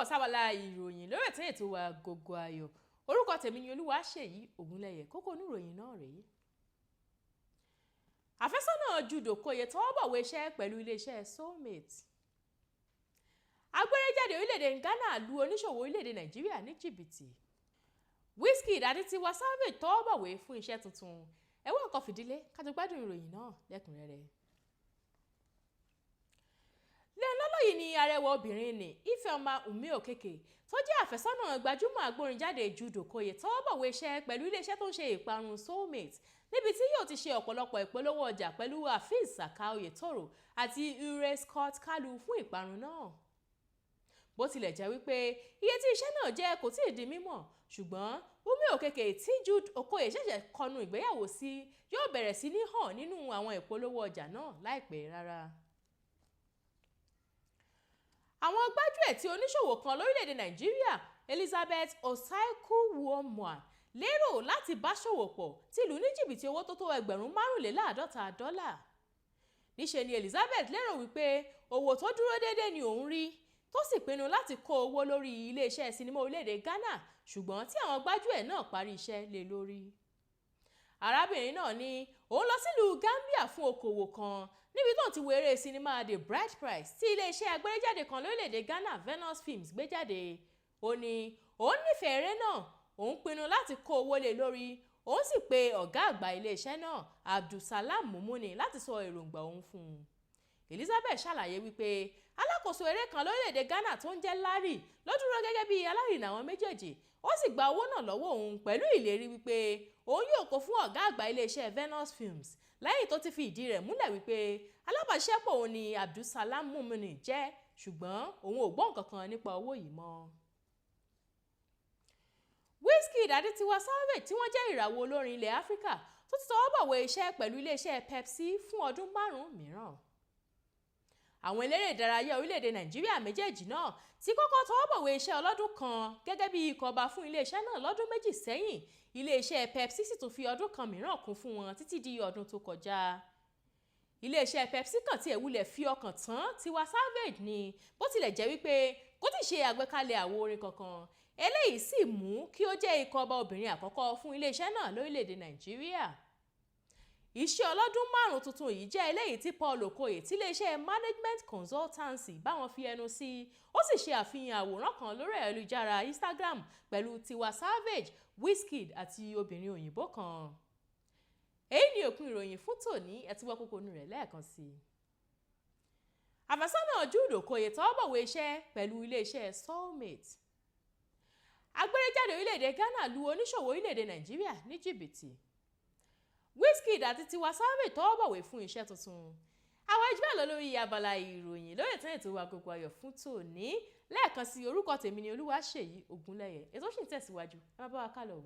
káàbọ̀ sábàlá ìròyìn lórí ètò wa Agogo Ayo. Orúkọ tèmi ni Olúwaṣèyí Ògúnlẹ̀yẹ. Kókó inú ìròyìn náà rèé. Àfẹ́sọ́nà JUDE Okoye tọwọ́bọ̀wé iṣẹ́ pẹ̀lú iléeṣẹ́ SOULMATE. Agbẹ́rẹ́jáde orílẹ̀-èdè Ghana lu oníṣòwò orílẹ̀-èdè Nàìjíríà ní jìbìtì. WIZKID àti TIWA tọwọ́bọ̀wé fún iṣẹ́ tuntun. Ẹ wá nǹkan fìdílé ká tó gbádùn ìròyìn náà lẹ́kùnrẹ́rẹ́. Lẹ́nlọ́lọ́ yìí ni arẹwà obìnrin ní Ifeoma Okeke tó jẹ́ àfẹ́sọ́nà gbajúmọ̀ agbórinjáde JUDE Okoye tọwọ́bọ̀wé iṣẹ́ pẹ̀lú iléeṣẹ́ tó ń ṣe ìparun SOULMATE níbi tí yóò ti ṣe ọ̀pọ̀lọpọ̀ ìpolówó ọjà pẹ̀lú AFESONO àti Iroyin fún ìparun náà. Bó tilẹ̀ jẹ́ wípé iye tí iṣẹ́ náà jẹ́ kò tíì di mímọ̀, ṣùgbọ́n Okeke tí JUDE Okoye ṣẹ̀ṣẹ̀ kọnu ìgbéyàwó sí yóò bẹ̀rẹ̀ sí ní hàn nínú àwọn ìpolówó ọjà náà láìpẹ́ rárá. Àwọn gbájúẹ̀ tí oníṣòwò kan lórílẹ̀‐èdè Nàìjíríà Elizabeth Osaiku-Uomua lérò láti bá ṣòwò pọ̀ ti lù ní jìbìtì owó tó tó $45,000. Níṣe ni Elizabeth lérò wípé owó tó dúró déédéé ni òun rí, tó sì pinnu láti kó owó lórí iléeṣẹ́ sinimá orílẹ̀‐èdè Ghana, ṣùgbọ́n tí àwọn gbájúẹ̀ náà parí iṣẹ́ lé lórí. Arábìnrin náà ní òun lọ sílùú Gambia fún okòwò kan níbi tó ti wo eré sinimá The Bride Price tí iléeṣẹ́ agbẹ́rẹ́jáde kan lórílẹ̀‐èdè Ghana Venus Films gbé jáde. Ó ní òun nífẹ̀ẹ́ eré náà, òun pinnu láti kó owó lé lórí, òun sì pe ọ̀gá àgbà iléeṣẹ́ náà Abdulsalam Mumuni láti sọ èròǹgbà òun fún un. Elizabeth ṣàlàyé wípé alákòóso eré kan lórílẹ̀‐èdè Ghana tó ń jẹ́ Larry ló dúró gẹ́gẹ́ bí alárinà àwọn méjèèjì, ó sì gba owó náà lọ́wọ́ òun pẹ̀lú ìlérí wípé òun yóò kó fún ọ̀gá àgbà iléeṣẹ́ Venus Films lẹ́yìn tó ti fi ìdí rẹ̀ múlẹ̀ wípé alábàáṣiṣẹ́pọ̀ òun ni Abdulsalam Mumuni jẹ́, ṣùgbọ́n òun ò gbọ́ nǹkan kan nípa owó yìí mọ́. WIZKID àti TIWA tí wọ́n jẹ́ ìràwọ̀ olórin ilẹ̀ Áfíríkà tó ti tọwọ́bọ̀wé iṣẹ́ pẹ̀lú iléeṣẹ́ Pepsi fún ọdún 5 mìíràn. Àwọn eléré ìdárayá orílẹ̀-èdè Nàìjíríà méjèèjì náà ti kọ́kọ́ tọwọ́bọ̀wé iṣẹ́ ọlọ́dún kan gẹ́gẹ́ bí ikọ̀ ọba fún iléeṣẹ́ náà lọ́dún 2 sẹ́yìn. Iléeṣẹ́ Pepsi sì tún fi ọdún kan mìíràn kún fún wọn títí di ọdún tó kọjá. Iléeṣẹ́ Pepsi kan tí wulẹ̀ fi ọkàn tán TIWA ni bó tilẹ̀ jẹ́ wípé kò tí ì ṣe àgbékalẹ̀ àwo orin kankan. Eléyìí sì mú kí ó jẹ́ ikọ̀ ọba obìnrin àkọ́kọ́ fún iléeṣẹ́ náà lórílẹ̀-èdè Nàìjíríà. Iṣẹ́ ọlọ́dún 5 tuntun yìí jẹ́ eléyìí tí Paul Okoye tí iléeṣẹ́ Management Consultancy bá wọn fi ẹnu sí. Ó sì ṣe àfihàn àwòrán kan lórí ayélujára Instagram pẹ̀lú TIWA WIZKID àti obìnrin òyìnbó kan. Èyí ni òpin ìròyìn fún tòní, ẹ ti gbọ́ kókó inú rẹ̀ lẹ́ẹ̀kan sí i. Àfẹ́sọ́nà JUDE Okoye tọwọ́bọ̀wé iṣẹ́ pẹ̀lú iléeṣẹ́ SOULMATE. Agbẹ́rẹ́jáde orílẹ̀-èdè Ghana lu oníṣòwò orílẹ̀-èdè Nàìjíríà ní jìbìtì. WIZKID àti TIWA tọwọ́bọ̀wé fún iṣẹ́ tuntun. Àwọn ẹjọ́ bẹ́ẹ̀ lọ lórí abala ìròyìn lórí ètò wa Agogo Ayo fún tòní. Lẹ́ẹ̀kan sí orúkọ tèmi ni Olúwaṣèyí Ògúnlẹ̀yẹ. Ètò sì ń tẹ̀síwájú, ẹ má bá wa kálọ.